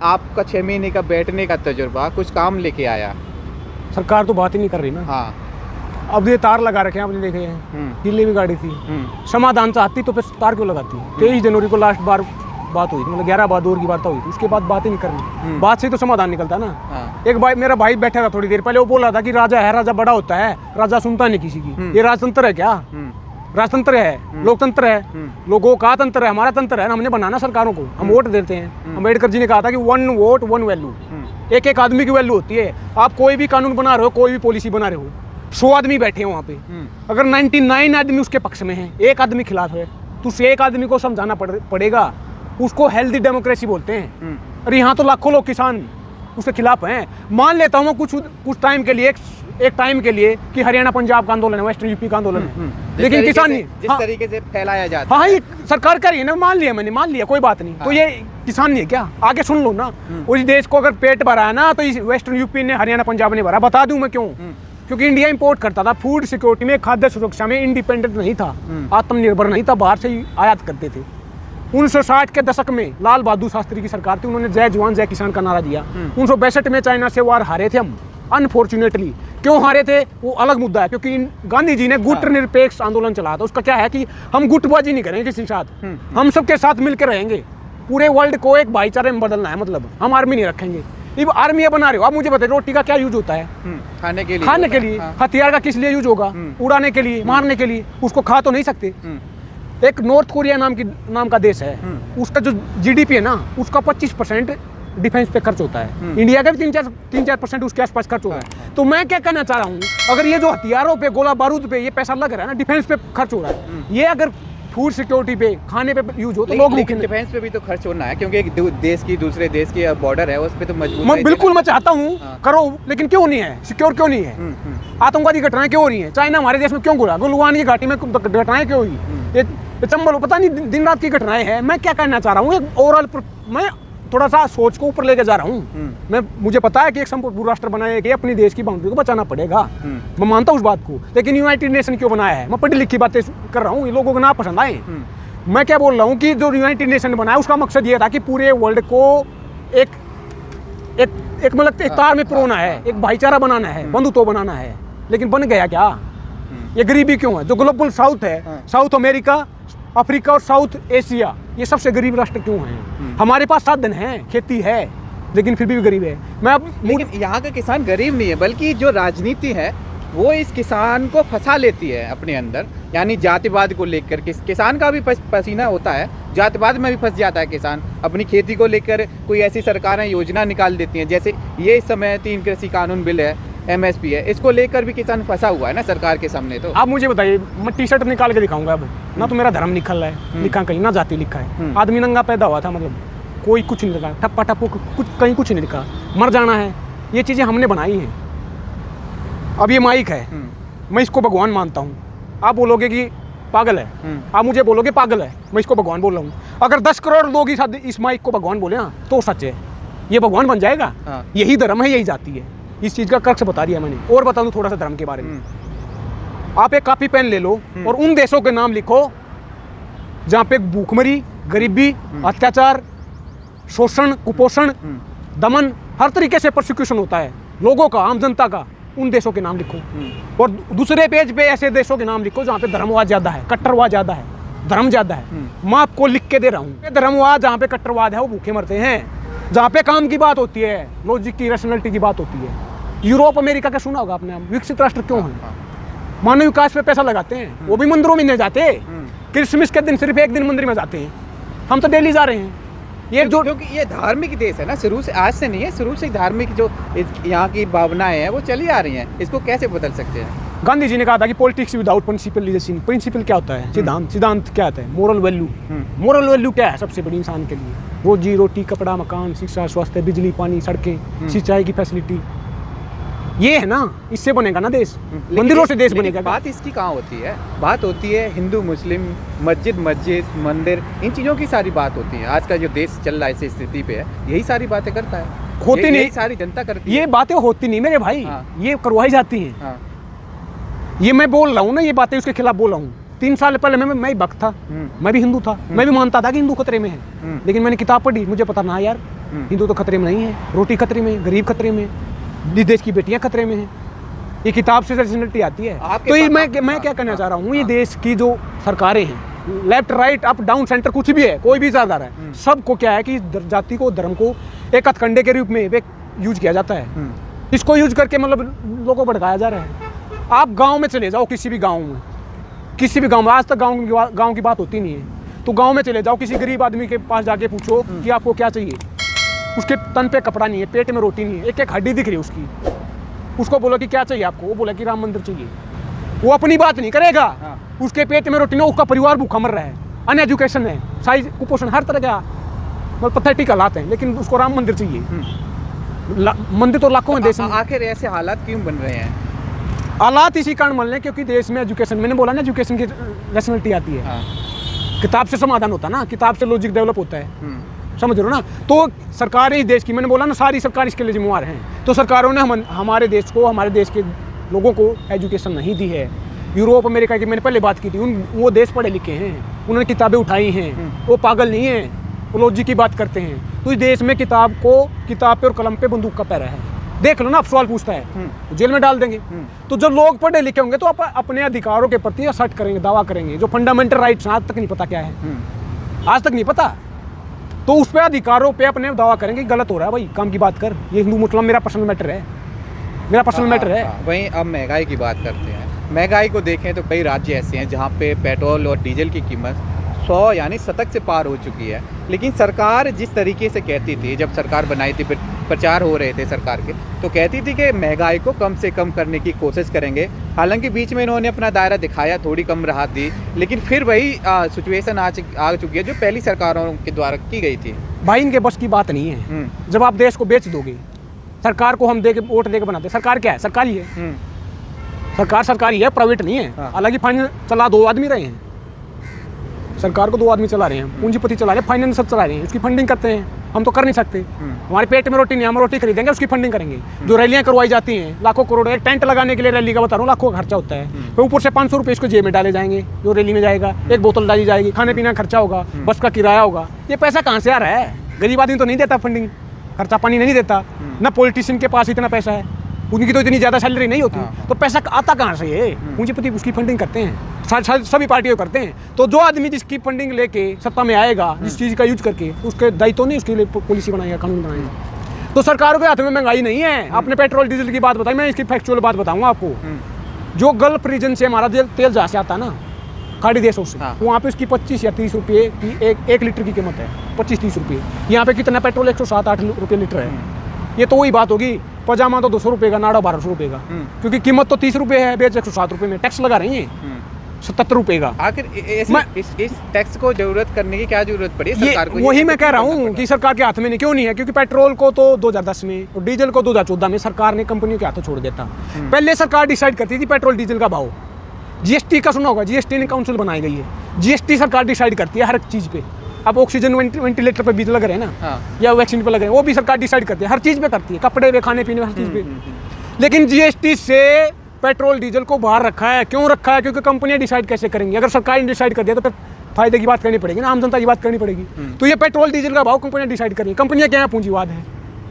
आपका 6 महीने का बैठने का तजुर्बा कुछ काम लेके आया? सरकार तो बात ही नहीं कर रही ना। हाँ। अब ये तार लगा रखे हैं, आपने देखे हैं, दिल्ली में गाड़ी थी, समाधान चाहती तो फिर तार क्यों लगाती? 23 जनवरी को लास्ट बार बात हुई, मतलब 11 बहादुर की वार्ता हुई थी, उसके बाद बात ही नहीं करनी। बात से तो समाधान निकलता ना। हाँ। एक भाई, मेरा भाई बैठा था थोड़ी देर पहले, वो बोल रहा था कि राजा है, राजा बड़ा होता है, राजा सुनता नहीं किसी की। ये राजतंत्र है क्या? राजतंत्र है, लोकतंत्र है, लोगों का तंत्र है, हमारा तंत्र है ना, हमने बनाना सरकारों को, हम वोट देते हैं। अम्बेडकर जी ने कहा था कि 1 वोट 1 वैल्यू, एक एक आदमी की वैल्यू होती है। आप कोई भी कानून बना रहे हो, कोई भी पॉलिसी बना रहे हो, 100 आदमी बैठे हैं वहाँ पे, अगर 99 आदमी उसके पक्ष में है, एक आदमी खिलाफ है, तो उस एक आदमी को समझाना पड़ेगा। उसको हेल्दी डेमोक्रेसी बोलते हैं। और यहाँ तो लाखों लोग किसान उसके खिलाफ हैं। मान लेता हूँ कुछ टाइम के लिए, एक टाइम के लिए, कि हरियाणा पंजाब का आंदोलन है, वेस्टर्न यूपी का आंदोलन है, लेकिन किसान नहीं, जिस तरीके से फैलाया जाता है। हाँ, ये सरकार कर रही है ना, मान लिया मैंने, मान लिया, कोई बात नहीं। तो ये किसान नहीं है क्या? आगे सुन लो ना। उस देश को अगर पेट भरा है ना, तो इस वेस्टर्न यूपी ने, हरियाणा पंजाब ने भरा। बता दूं मैं क्यों? क्योंकि इंडिया इंपोर्ट करता था, फूड सिक्योरिटी में, खाद्य सुरक्षा में इंडिपेंडेंट नहीं था, आत्मनिर्भर नहीं था, बाहर से ही आयात करते थे। 1960 के दशक में लाल बहादुर शास्त्री की सरकार थी, उन्होंने जय जवान जय किसान का नारा दिया। 1962 में चाइना से वार हारे थे हम, अनफॉर्चुनेटली। क्यों हारे थे वो अलग मुद्दा है, क्योंकि गांधी जी ने गुट निरपेक्ष आंदोलन चलाया था। उसका क्या है कि हम गुटबाजी नहीं करेंगे किसी के साथ, हम सबके साथ मिलकर रहेंगे, पूरे वर्ल्ड को एक भाईचारे में बदलना है। मतलब हम आर्मी नहीं रखेंगे। अब आर्मी बना रहे हो, आप मुझे बताइए, रोटी का क्या यूज होता है? खाने के लिए। खाने के लिए। हथियार का किस लिए यूज होगा? उड़ाने के लिए, मारने के लिए। उसको खा तो नहीं सकते। एक नॉर्थ कोरिया नाम का देश है, उसका जो जीडीपी है ना, उसका 25% डिफेंस पे खर्च होता है। इंडिया का भी 3-4% उसके आसपास खर्च होता है। तो मैं क्या कहना चाह रहा हूँ, अगर ये जो हथियारों पे, गोला बारूद पे ये पैसा लग रहा है ना, डिफेंस पे खर्च हो रहा है, ये अगर फूड सिक्योरिटी पे, खाने पे यूज हो, तो लोग डिफेंस पे भी तो खर्च होना है, क्योंकि एक देश की दूसरे देश की बॉर्डर है, उस पे तो मजबूत। बिल्कुल, मैं चाहता हूँ करो, लेकिन क्यों नहीं है सिक्योर? क्यों नहीं है? आतंकवादी घटनाएं क्यों हो रही है? चाइना हमारे देश में क्यों घुरा? गुलवान की घाटी में घटनाएं क्यों हुई? ये चंबल, पता नहीं, दिन रात की घटनाएं हैं। मैं क्या कहना चाह रहा हूँ, एक ओवरऑल, मैं थोड़ा सा सोच को ऊपर लेके जा रहा हूँ। मुझे पता है कि एक संपूर्ण राष्ट्र बनाए कि अपनी देश की बाउंड्री को बचाना पड़ेगा, मैं मानता हूँ उस बात को, लेकिन यूनाइटेड नेशन क्यों बनाया है? मैं पढ़ी लिखी बातें कर रहा हूँ, ये लोगों को ना पसंद आए। मैं क्या बोल रहा हूँ कि जो यूनाइटेड नेशन बनाया, उसका मकसद ये था कि पूरे वर्ल्ड को एक मतलब एक तार में पिरोना है, एक भाईचारा बनाना है, बंधुत्व बनाना है। लेकिन बन गया क्या? ये गरीबी क्यों है? जो ग्लोबल साउथ है, साउथ अमेरिका, अफ्रीका और साउथ एशिया, ये सबसे गरीब राष्ट्र क्यों हैं? हमारे पास साधन है, खेती है, लेकिन फिर भी गरीब है। लेकिन यहाँ का किसान गरीब नहीं है, बल्कि जो राजनीति है वो इस किसान को फंसा लेती है अपने अंदर, यानी जातिवाद को लेकर। किसान का भी पसीना होता है, जातिवाद में भी फंस जाता है किसान। अपनी खेती को लेकर कोई ऐसी सरकारें योजना निकाल देती हैं, जैसे ये इस समय 3 कृषि कानून बिल है, MSP है, इसको लेकर भी किसान फंसा हुआ है ना सरकार के सामने। तो आप मुझे बताइए, मैं टी-शर्ट निकाल के दिखाऊंगा अब ना, तो मेरा धर्म निकल रहा है, लिखा कहीं ना जाति लिखा है, आदमी नंगा पैदा हुआ था, मतलब कोई कुछ नहीं लिखा, ठप्पा टप्पू कुछ कहीं कुछ नहीं लिखा, मर जाना है। ये चीज़ें हमने बनाई हैं। अब ये माइक है, मैं इसको भगवान मानता हूँ, आप बोलोगे कि पागल है, आप मुझे बोलोगे पागल है, मैं इसको भगवान बोल रहा हूँ। अगर 10 करोड़ लोग इस माइक को भगवान बोले ना, तो सच है, ये भगवान बन जाएगा। यही धर्म है, यही जाति है। इस चीज़ का क्रक्स बता दिया मैंने। और बता दूं थोड़ा सा धर्म के बारे में। आप एक कॉपी पेन ले लो और उन देशों के नाम लिखो जहाँ पे भूखमरी, गरीबी, अत्याचार, शोषण, कुपोषण, दमन, हर तरीके से प्रोसिक्यूशन होता है लोगों का, आम जनता का। उन देशों के नाम लिखो। और दूसरे पेज पे ऐसे देशों के नाम लिखो जहाँ पे धर्मवाद ज़्यादा है, कट्टरवाद ज़्यादा है, धर्म ज़्यादा है। मैं आपको लिख के दे रहा हूँ, धर्मवाद जहाँ पे कट्टरवाद है वो भूखे मरते हैं। जहाँ पे काम की बात होती है, लॉजिक की, रैशनैलिटी की बात होती है। यूरोप अमेरिका का सुना होगा आपने, विकसित राष्ट्र क्यों है? मानव विकास पे पैसा लगाते हैं, वो भी मंदिरों में नहीं जाते। क्रिसमस के दिन सिर्फ एक दिन मंदिर में जाते हैं, हम तो डेली जा रहे हैं। ये जो, क्योंकि ये धार्मिक देश है ना, शुरू से, आज से नहीं है, शुरू से धार्मिक जो यहाँ की भावनाएं हैं वो चली आ रही हैं। इसको कैसे बदल सकते हैं? गांधी जी ने कहा था कि politics without principle is sin. Principle क्या होता है? सिद्धांत। सिद्धांत क्या होता है? Moral value. मोरल वैल्यू क्या है सबसे बड़ी इंसान के लिए? रोजी रोटी, कपड़ा, मकान, शिक्षा, स्वास्थ्य, बिजली, पानी, सड़कें, सिंचाई की फैसिलिटी, ये है ना, इससे बनेगा ना देश, मंदिरों से देश बनेगा। बात इसकी कहाँ होती है? बात होती है हिंदू मुस्लिम, मस्जिद मंदिर, इन चीज़ों की सारी बात होती है। आज का जो देश चल रहा है इस स्थिति पे है, यही सारी बातें करता है, होती नहीं, सारी जनता करती है। ये बातें होती नहीं मेरे भाई, ये करवाई जाती हैं। ये मैं बोल रहा हूँ ना, ये बातें उसके खिलाफ बोल रहा हूँ। 3 साल पहले मैं ही भक्त था, मैं भी हिंदू था, मैं भी मानता था कि हिंदू खतरे में है, लेकिन मैंने किताब पढ़ी, मुझे पता ना यार हिंदू तो खतरे में नहीं है, रोटी खतरे में, गरीब खतरे में, देश की बेटियां खतरे में हैं। ये किताब से रिजल्टी आती है। तो ये मैं क्या कहना चाह रहा हूँ, ये देश की जो सरकारें हैं, left right up down centre कुछ भी है, कोई भी सरकार है, सबको क्या है कि जाति को, धर्म को एक हथकंडे के रूप में यूज किया जाता है। इसको यूज करके मतलब लोगों को भड़काया जा रहा है। आप गांव में चले जाओ, किसी भी गांव में, आज तक गांव की बात होती नहीं है, तो गांव में चले जाओ, किसी गरीब आदमी के पास जाके पूछो कि आपको क्या चाहिए, उसके तन पे कपड़ा नहीं है, पेट में रोटी नहीं है, एक एक हड्डी दिख रही है उसकी, उसको बोलो कि क्या चाहिए आपको, वो बोला कि राम मंदिर चाहिए। वो अपनी बात नहीं करेगा, उसके पेट में रोटी नहीं, उसका परिवार भूखा मर रहा है, अनएजुकेशन है, साइज कुपोषण, हर तरह का मतलब पथेटिक हालात हैं, लेकिन उसको राम मंदिर चाहिए। मंदिर तो लाखों में देश में। आखिर ऐसे हालात क्यों बन रहे हैं? हालात इसी कारण बन रहे हैं क्योंकि देश में एजुकेशन, मैंने बोला ना, एजुकेशन की रैशनैलिटी आती है। किताब से समाधान होता है ना, किताब से लॉजिक डेवलप होता है, समझ रहे हो ना। तो सरकारें इस देश की, मैंने बोला ना, सारी सरकार इसके लिए जिम्मेवार हैं। तो सरकारों ने हमारे देश को, हमारे देश के लोगों को एजुकेशन नहीं दी है। यूरोप, अमेरिका की मैंने पहले बात की थी, वो देश पढ़े लिखे हैं, उन्होंने किताबें उठाई हैं, वो पागल नहीं है, वो लॉजिक की बात करते हैं। तो इस देश में किताब पे और कलम पे बंदूक का पैरा है। देख लो ना, आप सवाल पूछता है तो जेल में डाल देंगे। तो जब लोग पढ़े लिखे होंगे तो आप अपने अधिकारों के प्रति असर्ट करेंगे, दावा करेंगे। जो फंडामेंटल राइट्स आज तक नहीं पता क्या है, आज तक नहीं पता, तो उस पर अधिकारों पे अपने दावा करेंगे। गलत हो रहा है भाई, काम की बात कर, ये हिंदू मुस्लिम मेरा पर्सनल मैटर है, मेरा पर्सनल मैटर है। वहीं अब महंगाई की बात करते हैं। महंगाई को देखें तो कई राज्य ऐसे हैं जहाँ पे पेट्रोल और डीजल की कीमत 100 यानी शतक से पार हो चुकी है। लेकिन सरकार जिस तरीके से कहती थी, जब सरकार बनाई थी, प्रचार हो रहे थे सरकार के, तो कहती थी कि महंगाई को कम से कम करने की कोशिश करेंगे। हालांकि बीच में इन्होंने अपना दायरा दिखाया, थोड़ी कम राहत दी, लेकिन फिर वही सिचुएशन आ चुकी है जो पहली सरकारों के द्वारा की गई थी। भाई इनके बस की बात नहीं है। जब आप देश को बेच दोगे, सरकार को हम वोट दे के बनाते, सरकार क्या है? सरकारी है, सरकार सरकारी है, प्राइवेट नहीं है। हालांकि फाइनेंस चला 2 आदमी रहे हैं, सरकार को 2 आदमी चला रहे हैं, पूंजीपति चला रहे हैं, फाइनेंस सब चला रहे हैं, उसकी फंडिंग करते हैं। हम तो कर नहीं सकते, हमारे पेट में रोटी नहीं, हम रोटी खरीदेंगे, उसकी फंडिंग करेंगे। जो रैलियां करवाई जाती हैं, लाखों करोड़, एक टेंट लगाने के लिए रैली का बता रहा हूँ, लाखों का खर्चा होता है। फिर ऊपर से 500 रुपये इसको जेब में डाले जाएंगे, जो रैली में जाएगा, एक बोतल डाली जाएगी, खाने पीने का खर्चा होगा, बस का किराया होगा। ये पैसा कहाँ से आ रहा है? गरीब आदमी तो नहीं देता फंडिंग, खर्चा पानी नहीं देता ना, पॉलिटिशियन के पास इतना पैसा है, उनकी तो इतनी ज़्यादा सैलरी नहीं होती, तो पैसा आता कहाँ से है? पूंजीपति उसकी फंडिंग करते हैं, सभी पार्टियों करते हैं। तो जो आदमी जिसकी फंडिंग लेके सत्ता में आएगा, जिस चीज़ का यूज करके, उसके दायित्व नहीं, उसके लिए पॉलिसी बनाएगा, कानून बनाएगा। तो सरकारों के हाथ में महंगाई नहीं है। आपने पेट्रोल डीजल की बात बताई, मैं इसकी फैक्चुअल बात बताऊंगा आपको। जो गल्फ रीजन से हमारा तेल जहाँ से आता है ना, खाड़ी देशों से, वहाँ पे उसकी 25 या 30 रुपये की एक लीटर की कीमत है, 25-30 रुपये। यहाँ पे कितना पेट्रोल 107-8 रुपये लीटर है। ये तो वही बात होगी, पजामा तो 200 रुपये का, नाड़ा 1200 रुपये का, क्योंकि कीमत तो 30 रुपये है, बेच 107 रुपये में, टैक्स लगा रही है 77 रुपये का। आखिर इस टैक्स को जरूरत करने की क्या जरूरत पड़ी सरकार को? वही मैं कह रहा हूँ कि सरकार के हाथ में नहीं, क्यों नहीं है? क्योंकि पेट्रोल को तो 2010 में और डीजल को 2014 में सरकार ने कंपनियों के हाथों छोड़ देता। पहले सरकार डिसाइड करती थी पेट्रोल डीजल का भाव। जीएसटी का सुना होगा, जीएसटी ने काउंसिल बनाई गई है, जीएसटी सरकार डिसाइड करती है हर एक चीज़ पे। अब ऑक्सीजन वेंटिलेटर पे बीज लग रहे हैं ना, या वैक्सीन पे लग रहे हैं, वो भी सरकार डिसाइड करती है, हर चीज़ पे करती है, कपड़े पे, खाने पीने, हर चीज़ पे। लेकिन जीएसटी से पेट्रोल डीजल को बाहर रखा है। क्यों रखा है? क्योंकि कंपनियां डिसाइड कैसे करेंगी? अगर सरकार ने डिसाइड कर दिया तो फिर फायदे की बात करनी पड़ेगी ना, आम जनता की बात करनी पड़ेगी। तो ये पेट्रोल डीजल का भाव कंपनियां डिसाइड करेंगी। कंपनियां क्या है? पूंजीवाद है,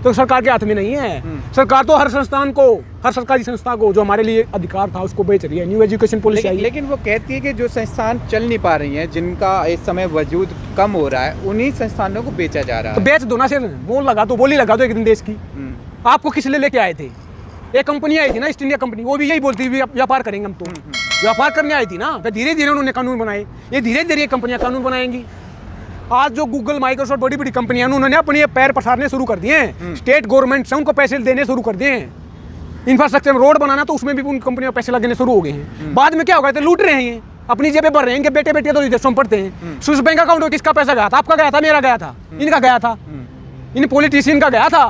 तो सरकार के हाथ में नहीं है। सरकार तो हर संस्थान को, हर सरकारी संस्था को जो हमारे लिए अधिकार था उसको बेच रही है। न्यू एजुकेशन पॉलिसी आई, लेकिन वो कहती है कि जो संस्थान चल नहीं पा रही हैं, जिनका इस समय वजूद कम हो रहा है, उन्हीं संस्थानों को बेचा जा रहा है। तो बेच दो ना, सिर बोल लगा दो, बोली लगा दो एक दिन देश की। आपको किस लिए लेके आए थे? एक कंपनी आई थी ना, ईस्ट इंडिया कंपनी, वो भी यही बोलती थी व्यापार करेंगे हम, तो व्यापार करने आई थी ना। फिर धीरे धीरे उन्होंने कानून बनाए, ये धीरे धीरे कंपनियां कानून बनाएंगी। आज जो गूगल, माइक्रोसॉफ्ट, बड़ी बड़ी कंपनियां, उन्होंने अपने पैर पसारने शुरू कर दिए हैं। स्टेट गवर्नमेंट से उनको पैसे देने शुरू कर दिए हैं। इंफ्रास्ट्रक्चर में रोड बनाना, तो उसमें भी उन कंपनियों को पैसे लगने शुरू हो गए हैं। बाद में क्या होगा? तो लूट रहे हैं, अपनी जेबें भर रहे हैं। इनके बेटे बेटे तो रिजर्व पढ़ते हैं। स्विस बैंक अकाउंट में किसका पैसा गया था? आपका गया था, मेरा गया था, इनका गया था, इन पॉलिटिशियन का गया था।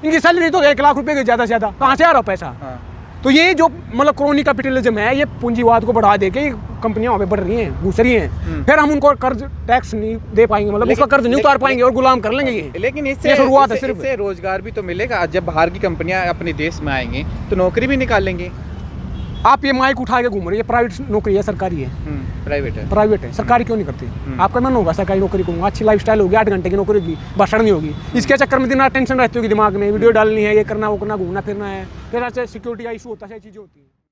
इनकी सैलरी तो 1 लाख रुपए की ज़्यादा से ज़्यादा, कहाँ से आ रहा पैसा? तो ये जो मतलब क्रोनी कैपिटलिज्म है, ये पूंजीवाद को बढ़ा दे के कंपनियां वहाँ पे बढ़ रही हैं, घुस रही हैं। फिर हम उनको कर्ज टैक्स नहीं दे पाएंगे, मतलब उसका कर्ज नहीं उतार पाएंगे और गुलाम कर लेंगे ये। लेकिन इससे शुरुआत है, सिर्फ इससे रोजगार भी तो मिलेगा। जब बाहर की कंपनियां अपने देश में आएंगी तो नौकरी भी निकाल लेंगी। आप ये माइक उठा के घूम रही है, प्राइवेट नौकरी है सरकारी है? प्राइवेट है। प्राइवेट है, सरकारी क्यों नहीं करती? आपका मन होगा सरकारी नौकरी करूँगा, अच्छी लाइफस्टाइल होगी, 8 घंटे की नौकरी होगी, भाषण नहीं होगी, इसके चक्कर में दिन रात टेंशन रहती होगी दिमाग में, वीडियो डालनी है, ये करना वो करना, घूमना फिरना है, फिर ऐसे सिक्योरिटी का इशू होता है, ऐसी चीज़ें होती हैं।